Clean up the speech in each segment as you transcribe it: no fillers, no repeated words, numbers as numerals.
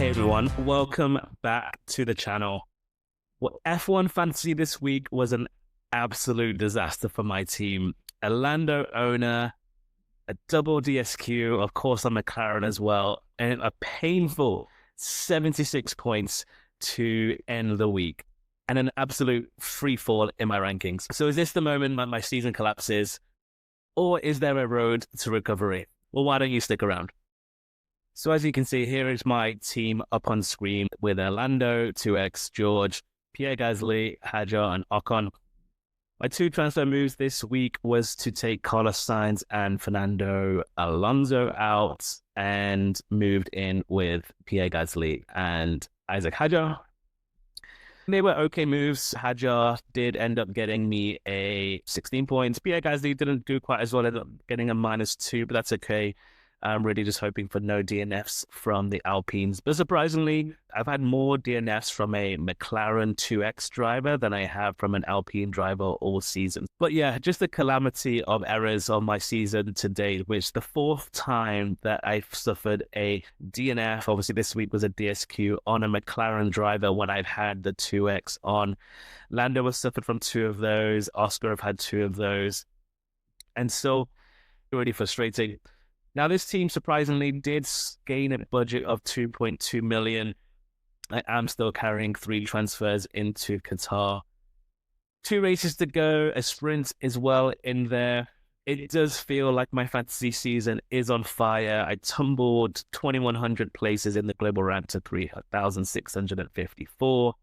Hey everyone, welcome back to the channel. Well, F1 Fantasy this week was an absolute disaster for my team. A Lando owner, a double DSQ, of course a McLaren as well, and a painful 76 points to end the week, and an absolute free fall in my rankings. So is this the moment that my season collapses, or is there a road to recovery? Well, why don't you stick around? So as you can see, here is my team up on screen with Lando, 2x, George, Pierre Gasly, Hadjar, and Ocon. My two transfer moves this week was to take Carlos Sainz and Fernando Alonso out and moved in with Pierre Gasly and Isaac Hadjar. They were okay moves. Hadjar did end up getting me a 16 points. Pierre Gasly didn't do quite as well, ended up getting a -2, but that's okay. I'm really just hoping for no DNFs from the Alpines. But surprisingly, I've had more DNFs from a McLaren 2X driver than I have from an Alpine driver all season. But yeah, just the calamity of errors on my season to date, which the fourth time that I've suffered a DNF, obviously this week was a DSQ, on a McLaren driver when I've had the 2X on. Lando has suffered from 2 of those. Oscar have had 2 of those. And so, really frustrating. Now, this team surprisingly did gain a budget of 2.2 million. I am still carrying 3 transfers into Qatar. 2 races to go, a sprint as well in there. It does feel like my fantasy season is on fire. I tumbled 2,100 places in the global rank to 3,654.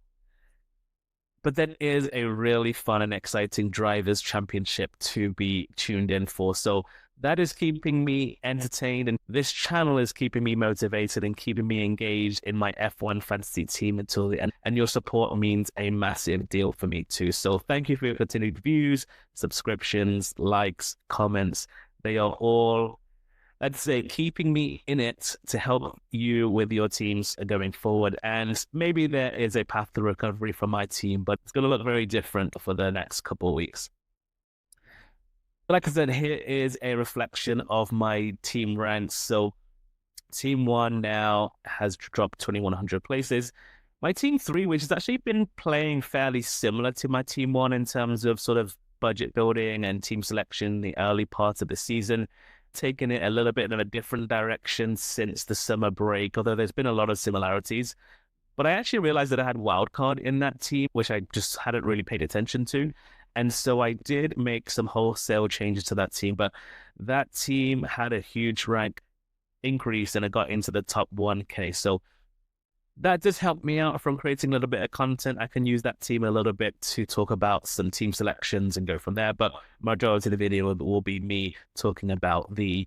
But that is a really fun and exciting Drivers' Championship to be tuned in for. So that is keeping me entertained, and this channel is keeping me motivated and keeping me engaged in my F1 fantasy team until the end. And your support means a massive deal for me too. So thank you for your continued views, subscriptions, likes, comments. They are all, I'd say, keeping me in it to help you with your teams going forward. And maybe there is a path to recovery for my team, but it's going to look very different for the next couple of weeks. Like I said, here is a reflection of my team ranks. So team 1 now has dropped 2,100 places. My team 3, which has actually been playing fairly similar to my team 1 in terms of sort of budget building and team selection in the early part of the season, taken it a little bit in a different direction since the summer break, although there's been a lot of similarities. But I actually realized that I had wildcard in that team, which I just hadn't really paid attention to. And so I did make some wholesale changes to that team, but that team had a huge rank increase and I got into the top 1K. So that does help me out from creating a little bit of content. I can use that team a little bit to talk about some team selections and go from there. But majority of the video will be me talking about my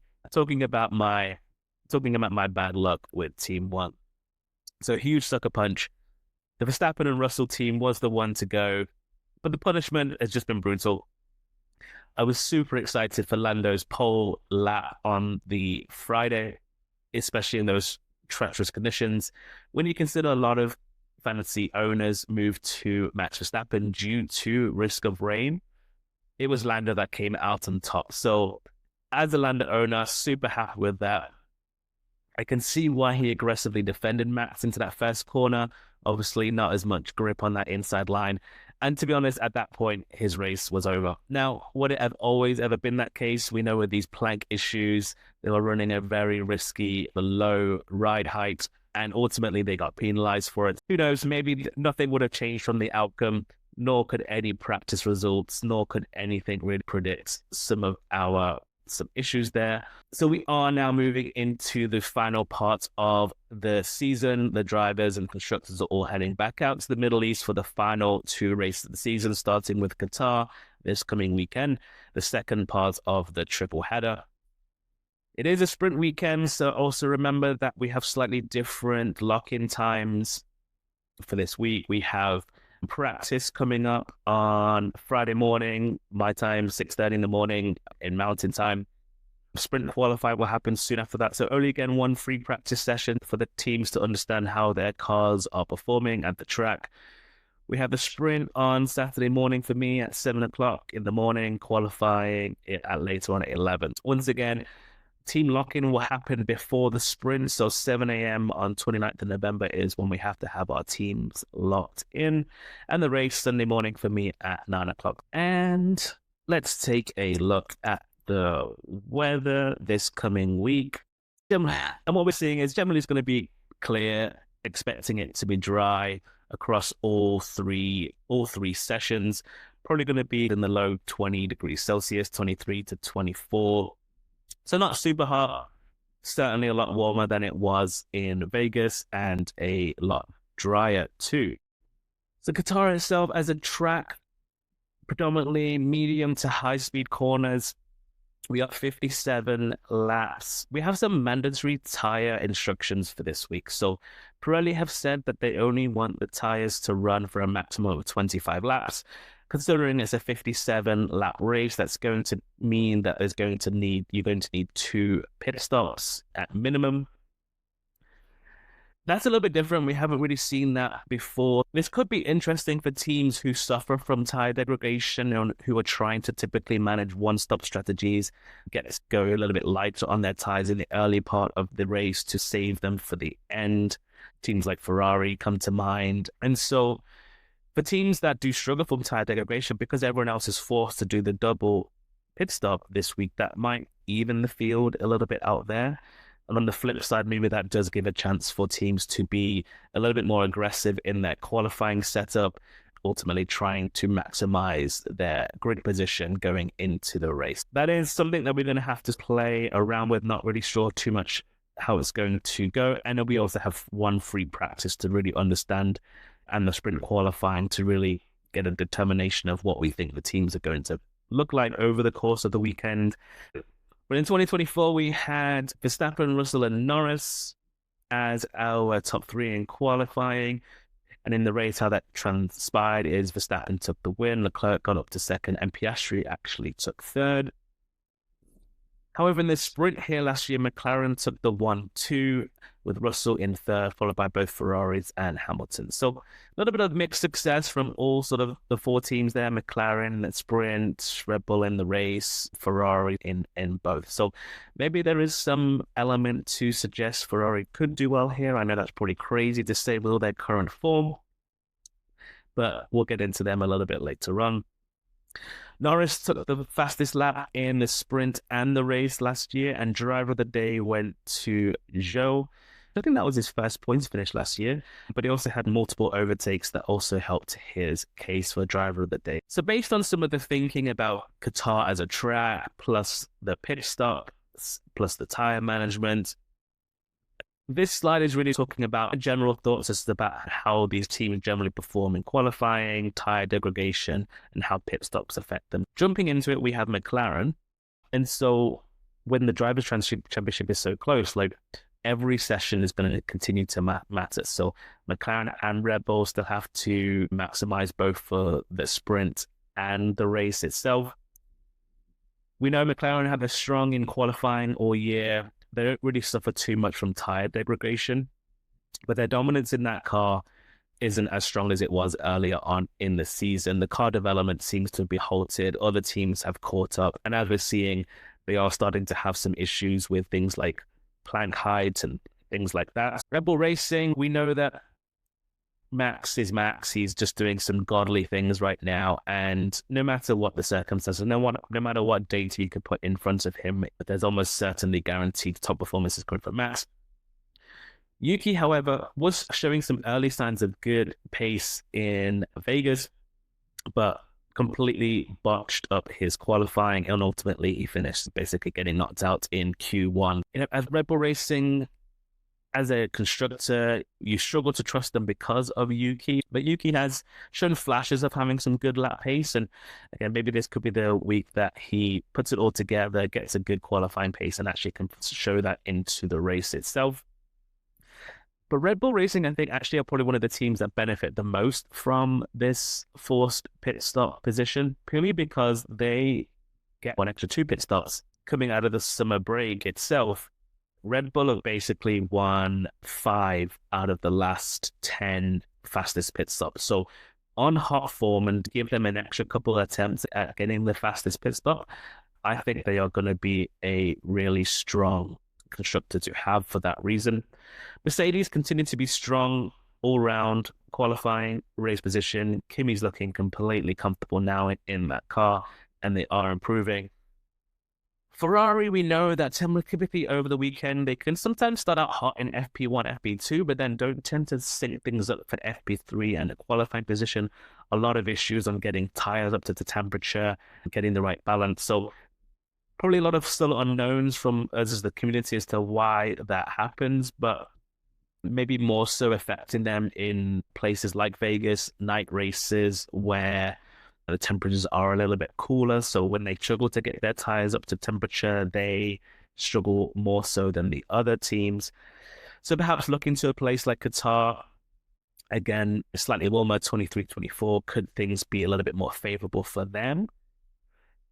bad luck with team 1. So huge sucker punch. The Verstappen and Russell team was the one to go, but the punishment has just been brutal. I was super excited for Lando's pole lap on the Friday, especially in those treacherous conditions. When you consider a lot of fantasy owners moved to Max Verstappen due to risk of rain, it was Lando that came out on top. So as a Lando owner, super happy with that. I can see why he aggressively defended Max into that first corner. Obviously, not as much grip on that inside line. And to be honest, at that point, his race was over. Now, would it have always ever been that case? We know with these plank issues, they were running a very risky, low ride height, and ultimately they got penalized for it. Who knows, maybe nothing would have changed from the outcome, nor could any practice results, nor could anything really predict some issues there. So we are now moving into the final part of the season. The drivers and constructors are all heading back out to the Middle East for the final 2 races of the season, starting with Qatar this coming weekend, the second part of the triple header. It is a sprint weekend, so also remember that we have slightly different lock-in times for this week. We have practice coming up on Friday morning, my time, 6:30 in the morning in Mountain Time. Sprint qualify will happen soon after that. So only again 1 free practice session for the teams to understand how their cars are performing at the track. We have the sprint on Saturday morning for me at 7 o'clock in the morning, qualifying it at later on at 11. Once again, team lock-in will happen before the sprint. So 7 a.m. on 29th of November is when we have to have our teams locked in. And the race Sunday morning for me at 9 o'clock. And let's take a look at the weather this coming week. And what we're seeing is generally it's going to be clear, expecting it to be dry across all three sessions. Probably going to be in the low 20 degrees Celsius, 23 to 24. So not super hot, certainly a lot warmer than it was in Vegas and a lot drier too. So Qatar itself as a track, predominantly medium to high speed corners. We got 57 laps. We have some mandatory tire instructions for this week. So Pirelli have said that they only want the tires to run for a maximum of 25 laps. Considering it's a 57 lap race, that's going to mean that you're going to need 2 pit stops at minimum. That's a little bit different. We haven't really seen that before. This could be interesting for teams who suffer from tire degradation and who are trying to typically manage one-stop strategies, go a little bit lighter on their tires in the early part of the race to save them for the end. Teams like Ferrari come to mind. And so for teams that do struggle from tire degradation, because everyone else is forced to do the double pit stop this week, that might even the field a little bit out there. And on the flip side, maybe that does give a chance for teams to be a little bit more aggressive in their qualifying setup, ultimately trying to maximize their grid position going into the race. That is something that we're going to have to play around with, not really sure too much how it's going to go. And then we also have one free practice to really understand, and the sprint qualifying to really get a determination of what we think the teams are going to look like over the course of the weekend. But in 2024, we had Verstappen, Russell, and Norris as our top 3 in qualifying. And in the race, how that transpired is Verstappen took the win, Leclerc got up to 2nd, and Piastri actually took 3rd. However, in the sprint here last year, McLaren took the 1-2 with Russell in 3rd, followed by both Ferraris and Hamilton. So a little bit of mixed success from all sort of the 4 teams there, McLaren in the sprint, Red Bull in the race, Ferrari in both. So maybe there is some element to suggest Ferrari could do well here. I know that's pretty crazy to say with all their current form, but we'll get into them a little bit later on. Norris took the fastest lap in the sprint and the race last year, and driver of the day went to Zhou. I think that was his first points finish last year, but he also had multiple overtakes that also helped his case for driver of the day. So based on some of the thinking about Qatar as a track, plus the pit stops, plus the tire management, this slide is really talking about general thoughts as about how these teams generally perform in qualifying, tire degradation, and how pit stops affect them. Jumping into it, we have McLaren. And so when the Drivers' Championship is so close, like every session is going to continue to matter. So McLaren and Red Bull still have to maximize both for the sprint and the race itself. We know McLaren have a strong in qualifying all year. They don't really suffer too much from tire degradation, but their dominance in that car isn't as strong as it was earlier on in the season. The car development seems to be halted. Other teams have caught up. And as we're seeing, they are starting to have some issues with things like plank height and things like that. Red Bull Racing, we know that Max is Max. He's just doing some godly things right now. And no matter what the circumstances, no matter what data you could put in front of him, there's almost certainly guaranteed top performances coming from Max. Yuki, however, was showing some early signs of good pace in Vegas, but completely botched up his qualifying, and ultimately he finished basically getting knocked out in Q1. As Red Bull Racing, as a constructor, you struggle to trust them because of Yuki, but Yuki has shown flashes of having some good lap pace, and again, maybe this could be the week that he puts it all together, gets a good qualifying pace, and actually can show that into the race itself. But Red Bull Racing, I think, actually are probably one of the teams that benefit the most from this forced pit stop position, purely because they get one extra 2 pit stops coming out of the summer break itself. Red Bull have basically won 5 out of the last 10 fastest pit stops. So on hot form, and give them an extra couple of attempts at getting the fastest pit stop, I think they are going to be a really strong constructor to have for that reason. Mercedes continue to be strong all round, qualifying, race position. Kimi's looking completely comfortable now in that car, and they are improving. Ferrari, we know that typically over the weekend, they can sometimes start out hot in FP1, FP2, but then don't tend to sync things up for FP3 and the qualifying position. A lot of issues on getting tires up to the temperature, getting the right balance. So probably a lot of still unknowns from us as the community as to why that happens, but maybe more so affecting them in places like Vegas, night races, where the temperatures are a little bit cooler. So when they struggle to get their tires up to temperature, they struggle more so than the other teams. So perhaps looking to a place like Qatar, again, slightly warmer, 23, 24, could things be a little bit more favorable for them?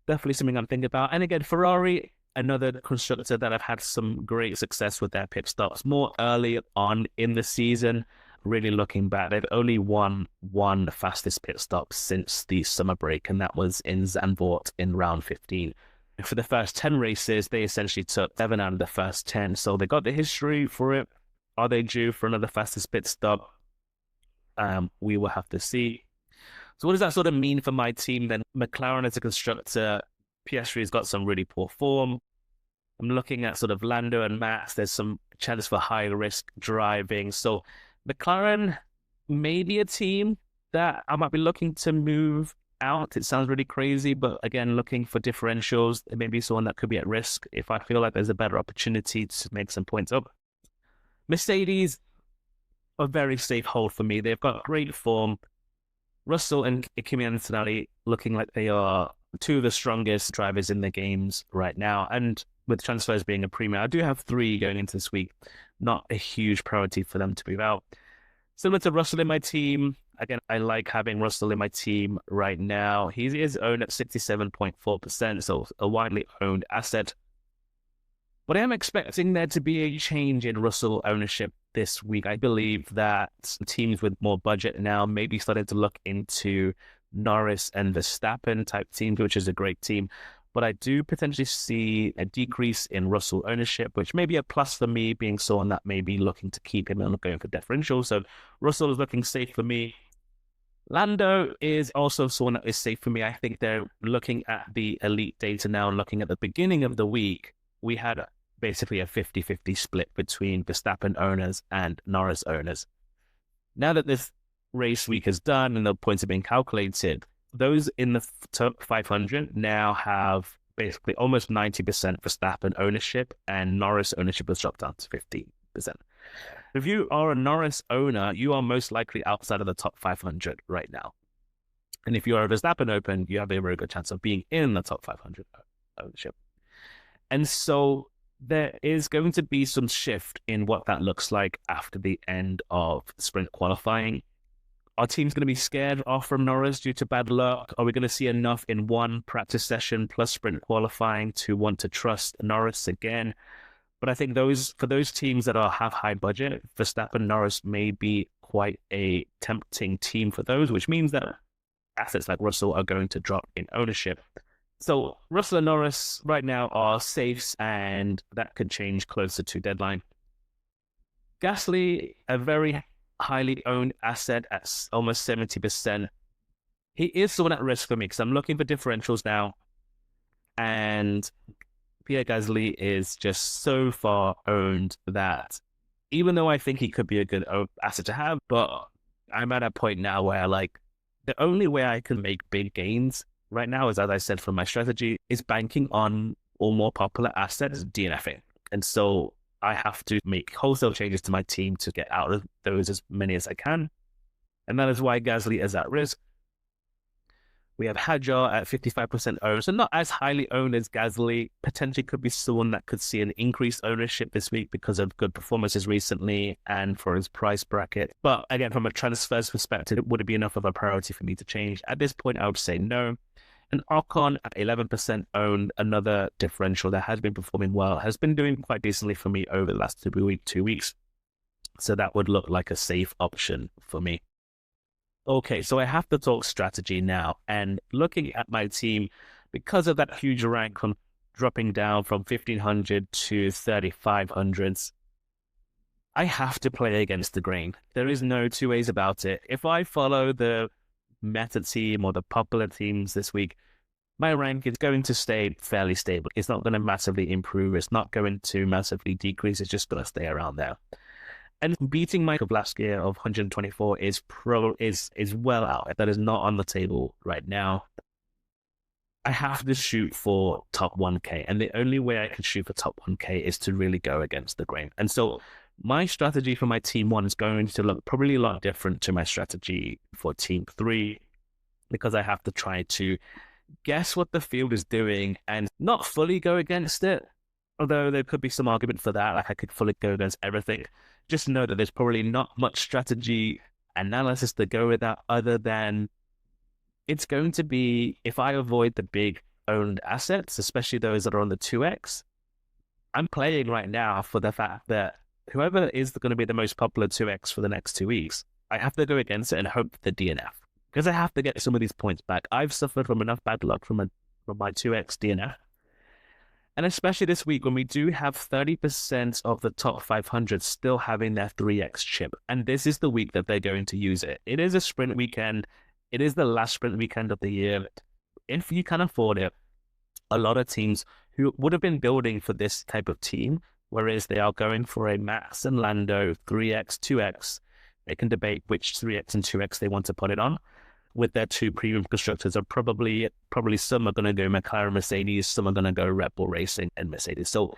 Definitely something I'm thinking about. And again, Ferrari, another constructor that have had some great success with their pit stops more early on in the season. Really looking back, they've only won one fastest pit stop since the summer break, and that was in Zandvoort in round 15. For the first 10 races, they essentially took 7 out of the first 10. So they got the history for it. Are they due for another fastest pit stop? We will have to see. So what does that sort of mean for my team then? McLaren as a constructor, Piastri's got some really poor form. I'm looking at sort of Lando and Max. There's some chance for high risk driving. So McLaren may be a team that I might be looking to move out. It sounds really crazy, but again, looking for differentials, it may be someone that could be at risk if I feel like there's a better opportunity to make some points up. Mercedes, a very safe hold for me. They've got great form. Russell and Kimi Antonelli looking like they are two of the strongest drivers in the games right now. And with transfers being a premium, I do have 3 going into this week. Not a huge priority for them to move out. Similar to Russell in my team, again, I like having Russell in my team right now. He is owned at 67.4%, so a widely owned asset. But I am expecting there to be a change in Russell ownership this week. I believe that teams with more budget now may be starting to look into Norris and Verstappen type teams, which is a great team. But I do potentially see a decrease in Russell ownership, which may be a plus for me, being someone that may be looking to keep him and not going for differential. So Russell is looking safe for me. Lando is also someone that is safe for me. I think they're looking at the elite data now and looking at the beginning of the week. We had basically a 50-50 split between Verstappen owners and Norris owners. Now that this race week is done and the points have been calculated, those in the top 500 now have basically almost 90% Verstappen ownership, and Norris ownership has dropped down to 15%. If you are a Norris owner, you are most likely outside of the top 500 right now. And if you are a Verstappen open, you have a very good chance of being in the top 500 ownership. And so there is going to be some shift in what that looks like after the end of sprint qualifying. Our team's going to be scared off from Norris due to bad luck. Are we going to see enough in one practice session plus sprint qualifying to want to trust Norris again? But I think for those teams that have high budget, Verstappen, Norris may be quite a tempting team for those, which means that assets like Russell are going to drop in ownership. So Russell and Norris right now are safes, and that could change closer to deadline. Gasly, a very highly owned asset at almost 70%. He is someone at risk for me because I'm looking for differentials now. And Pierre Gasly is just so far owned that even though I think he could be a good asset to have, but I'm at a point now where the only way I can make big gains right now is, as I said, from my strategy, is banking on all more popular assets, DNFing. And so I have to make wholesale changes to my team to get out of those as many as I can. And that is why Gasly is at risk. We have Hadjar at 55% owned, so not as highly owned as Gasly. Potentially could be someone that could see an increased ownership this week because of good performances recently and for his price bracket. But again, from a transfers perspective, would it be enough of a priority for me to change? At this point, I would say no. And Ocon at 11% owned, another differential that has been performing well, has been doing quite decently for me over the last 2 weeks. So that would look like a safe option for me. Okay, so I have to talk strategy now. And looking at my team, because of that huge rank from dropping down from 1500 to 3500s. I have to play against the grain. There is no two ways about it. If I follow the meta team or the popular teams this week, my rank is going to stay fairly stable. It's not going to massively improve. It's not going to massively decrease. It's just going to stay around there. And beating Mike of last year of 124 is well out. That is not on the table right now. I have to shoot for top 1K, and the only way I can shoot for top 1K is to really go against the grain. And so my strategy for my team 1 is going to look probably a lot different to my strategy for team 3, because I have to try to guess what the field is doing and not fully go against it. Although there could be some argument for that, like I could fully go against everything. Just know that there's probably not much strategy analysis to go with that, other than it's going to be, if I avoid the big owned assets, especially those that are on the 2X, I'm playing right now for the fact that whoever is going to be the most popular 2X for the next 2 weeks, I have to go against it and hope for the DNF, because I have to get some of these points back. I've suffered from enough bad luck from my 2X DNF. And especially this week, when we do have 30% of the top 500 still having their 3X chip. And this is the week that they're going to use it. It is a sprint weekend. It is the last sprint weekend of the year. If you can afford it, a lot of teams who would have been building for this type of team, whereas they are going for a Max and Lando 3X, 2X, they can debate which 3X and 2X they want to put it on. With their 2 premium constructors, are probably some are going to go McLaren, Mercedes, some are going to go Red Bull Racing and Mercedes. So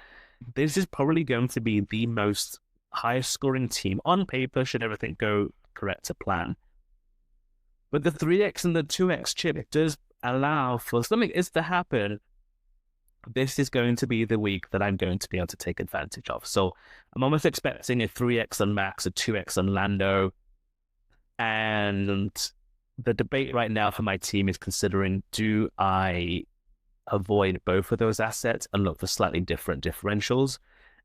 this is probably going to be the most highest scoring team on paper, should everything go correct to plan. But the 3X and the 2X chip does allow for something is to happen. This is going to be the week that I'm going to be able to take advantage of. So I'm almost expecting a 3X on Max, a 2X on Lando, and the debate right now for my team is considering, do I avoid both of those assets and look for slightly different differentials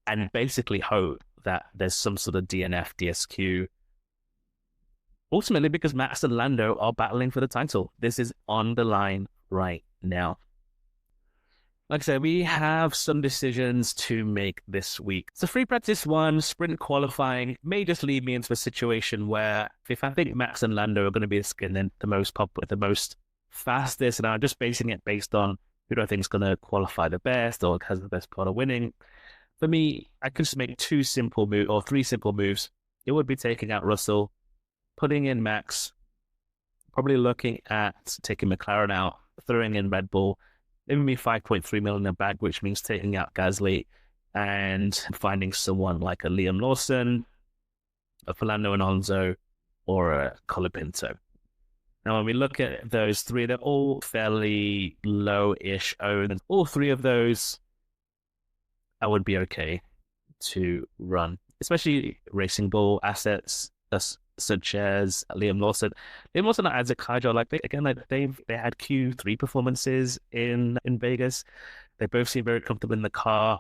and basically hope that there's some sort of DNF, DSQ, ultimately because Max and Lando are battling for the title. This is on the line right now. Like I said, we have some decisions to make this week. So free practice 1, sprint qualifying, may just lead me into a situation where if I think Max and Lando are going to be the most popular, the most fastest, and I'm just basing it based on who do I think is going to qualify the best or has the best part of winning. For me, I could just make 3 simple moves. It would be taking out Russell, putting in Max, probably looking at taking McLaren out, throwing in Red Bull, giving me 5.3 million in the bag, which means taking out Gasly and finding someone like a Liam Lawson, a Fernando Alonso, or a Colapinto. Now, when we look at those 3, they're all fairly low-ish owned. All 3 of those, I would be okay to run, especially Racing Bull assets, such as Liam Lawson. Liam Lawson adds a car job. They had Q3 performances in Vegas. They both seem very comfortable in the car.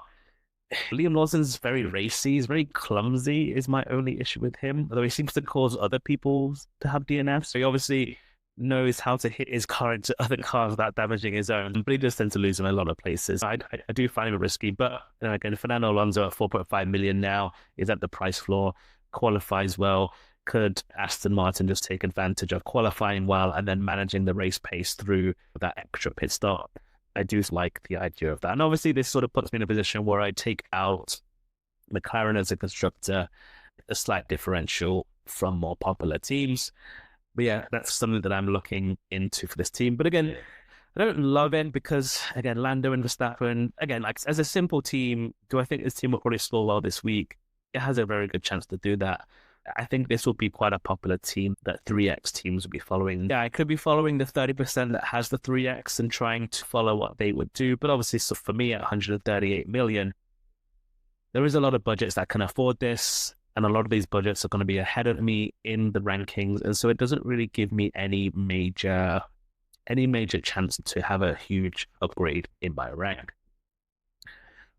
Liam Lawson's very racy. He's very clumsy is my only issue with him, although he seems to cause other people to have DNF. So he obviously knows how to hit his car into other cars without damaging his own, but he does tend to lose in a lot of places. I do find him risky, but again, Fernando Alonso at 4.5 million now is at the price floor, qualifies well. Could Aston Martin just take advantage of qualifying well and then managing the race pace through that extra pit stop? I do like the idea of that. And obviously this sort of puts me in a position where I take out McLaren as a constructor, a slight differential from more popular teams. But yeah, that's something that I'm looking into for this team. But again, I don't love it because, again, Lando and Verstappen, again, like as a simple team, do I think this team will probably score well this week? It has a very good chance to do that. I think this will be quite a popular team that 3X teams will be following. Yeah, I could be following the 30% that has the 3X and trying to follow what they would do. But obviously, so for me at 138 million, there is a lot of budgets that can afford this. And a lot of these budgets are going to be ahead of me in the rankings. And so it doesn't really give me any major chance to have a huge upgrade in my rank.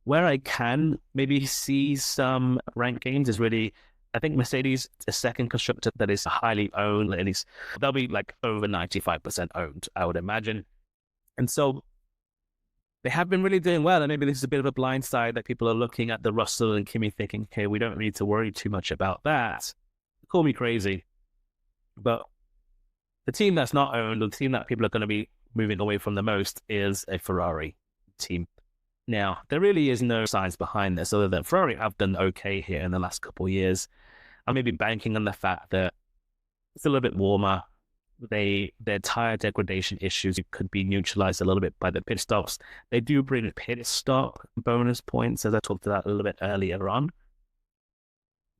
Where I can maybe see some rank gains is really, I think Mercedes, a second constructor that is highly owned, at least they'll be like over 95% owned, I would imagine. And so they have been really doing well. And maybe this is a bit of a blind side that people are looking at the Russell and Kimi thinking, okay, we don't need to worry too much about that. Call me crazy. But the team that's not owned, or the team that people are going to be moving away from the most, is a Ferrari team. Now, there really is no science behind this other than Ferrari have done okay here in the last couple of years. I'm maybe banking on the fact that it's a little bit warmer. Their tire degradation issues could be neutralized a little bit by the pit stops. They do bring pit stop bonus points, as I talked about a little bit earlier on.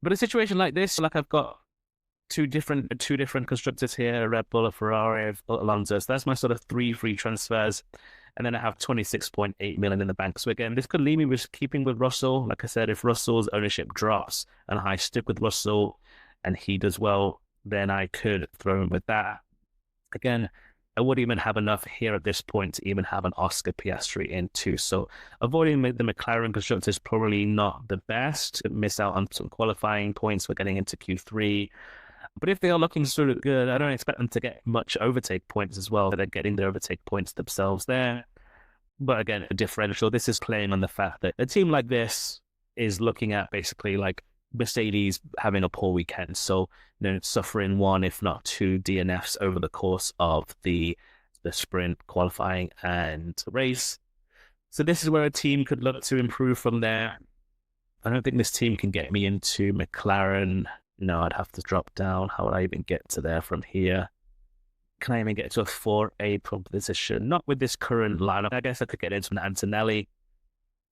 But a situation like this, like I've got two different constructors here, a Red Bull, a Ferrari, Alonso. So that's my sort of 3 free transfers. And then I have 26.8 million in the bank. So again, this could leave me with keeping with Russell. Like I said, if Russell's ownership drops and I stick with Russell and he does well, then I could throw him with that. Again, I wouldn't even have enough here at this point to even have an Oscar Piastri in too. So avoiding the McLaren constructor is probably not the best. Miss out on some qualifying points for getting into Q3. But if they are looking sort of good, I don't expect them to get much overtake points as well. They're getting the overtake points themselves there. But again, a differential. This is playing on the fact that a team like this is looking at basically like Mercedes having a poor weekend. So, suffering 1, if not 2 DNFs over the course of the sprint, qualifying, and race. So this is where a team could look to improve from there. I don't think this team can get me into McLaren. No, I'd have to drop down. How would I even get to there from here? Can I even get to a 4A position? Not with this current lineup. I guess I could get into an Antonelli.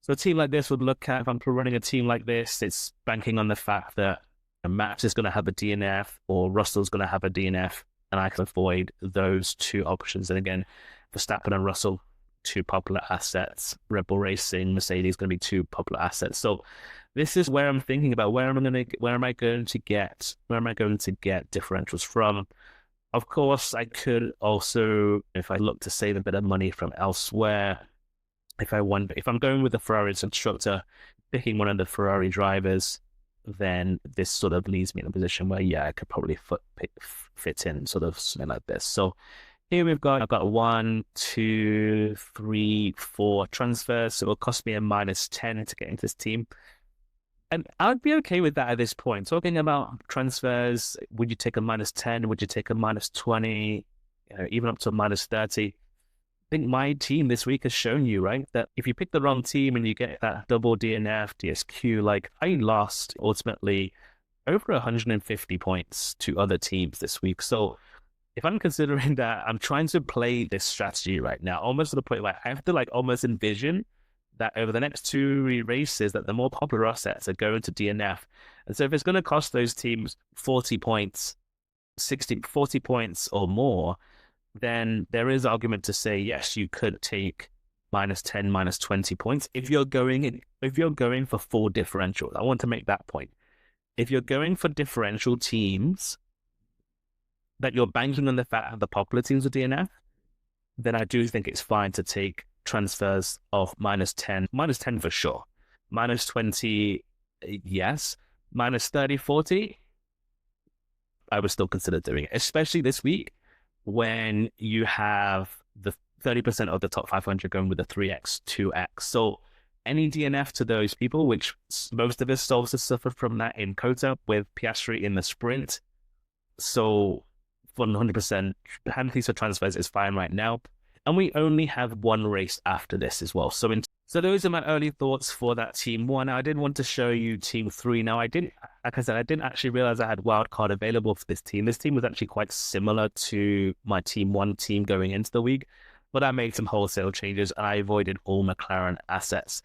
So a team like this would look at, if I'm running a team like this, it's banking on the fact that Max is going to have a DNF or Russell's going to have a DNF, and I can avoid those 2 options. And again, Verstappen and Russell, 2 popular assets. Red Bull Racing, Mercedes going to be 2 popular assets. So this is where I'm thinking about where am I going to get differentials from. Of course, I could also, if I look to save a bit of money from elsewhere, if I'm going with the Ferrari constructor, picking one of the Ferrari drivers, then this sort of leaves me in a position where, I could probably fit in sort of something like this. So here I've got 1, 2, 3, 4 transfers. So it'll cost me a -10 to get into this team. And I'd be okay with that at this point. Talking about transfers, would you take a -10? Would you take a -20? Even up to a -30? I think my team this week has shown you, right, that if you pick the wrong team and you get that double DNF, DSQ, like I lost ultimately over 150 points to other teams this week. So if I'm considering that, I'm trying to play this strategy right now, almost to the point where I have to like almost envision that over the next 2 races that the more popular assets are going to DNF. And so if it's going to cost those teams 40 points, 40 points or more, then there is argument to say, yes, you could take -10, -20 points if you're going for 4 differentials. I want to make that point. If you're going for differential teams that you're banking on the fact that the popular teams are DNF, then I do think it's fine to take transfers of -10 for sure. -20, yes. -30, 40, I would still consider doing it, especially this week when you have the 30% of the top 500 going with the 3x, 2x. So any DNF to those people, which most of us also suffered from that in Qatar with Piastri in the sprint. So 100% penalties for transfers is fine right now. And we only have 1 race after this as well. So those are my early thoughts for that team 1. Now, I did want to show you team 3. Now, like I said, I didn't actually realize I had wildcard available for this team. This team was actually quite similar to my team 1 team going into the week, but I made some wholesale changes and I avoided all McLaren assets.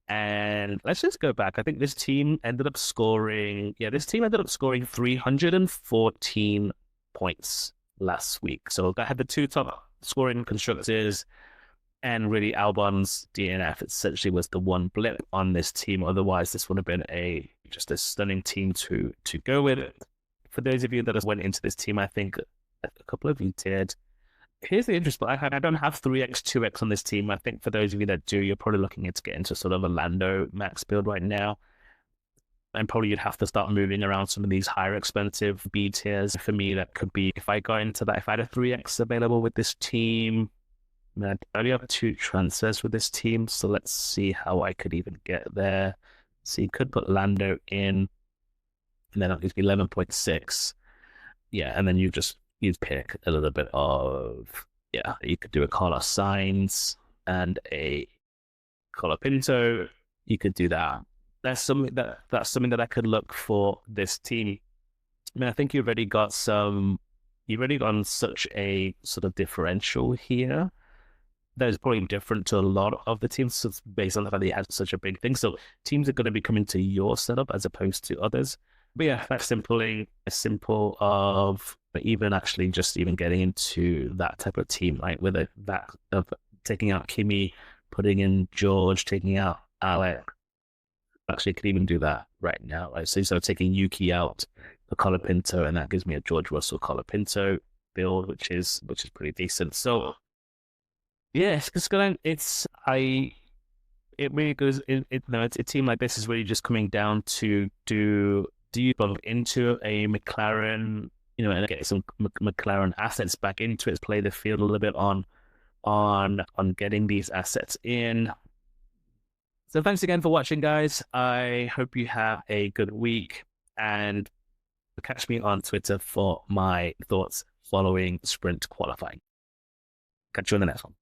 And let's just go back. I think this team ended up scoring 314 points last week. So I had the 2 top scoring constructors, and really Albon's DNF essentially was the one blip on this team. Otherwise, this would have been just a stunning team to go with. For those of you that went into this team, I think a couple of you did. Here's the interesting part. I don't have 3x, 2x on this team. I think for those of you that do, you're probably looking to get into sort of a Lando max build right now. And probably you'd have to start moving around some of these higher expensive B tiers. For me, that could be, if I got into that, if I had a 3x available with this team, Man, I only have two transfers with this team, so let's see how I could even get there. So you could put Lando in, and then it'll be 11.6. Yeah, and then you'd pick a little bit of, yeah, you could do a Carlos Sainz and a Colapinto. You could do that. That's something that I could look for this team. I mean, I think you've already gone such a sort of differential here that is probably different to a lot of the teams based on the fact that you had such a big thing. So teams are going to be coming to your setup as opposed to others. But yeah, that's simply a simple of even actually just even getting into that type of team, right? With that of taking out Kimi, putting in George, taking out Alex. Actually, could even do that right now, right? So instead of taking Yuki out for Colapinto, and that gives me a George Russell Colapinto build, which is pretty decent. So yeah, it really goes it's a team like this is really just coming down to do you plug into a McLaren, and get some McLaren assets back into it, play the field a little bit on getting these assets in. So thanks again for watching, guys. I hope you have a good week, and catch me on Twitter for my thoughts following sprint qualifying. Catch you on the next one.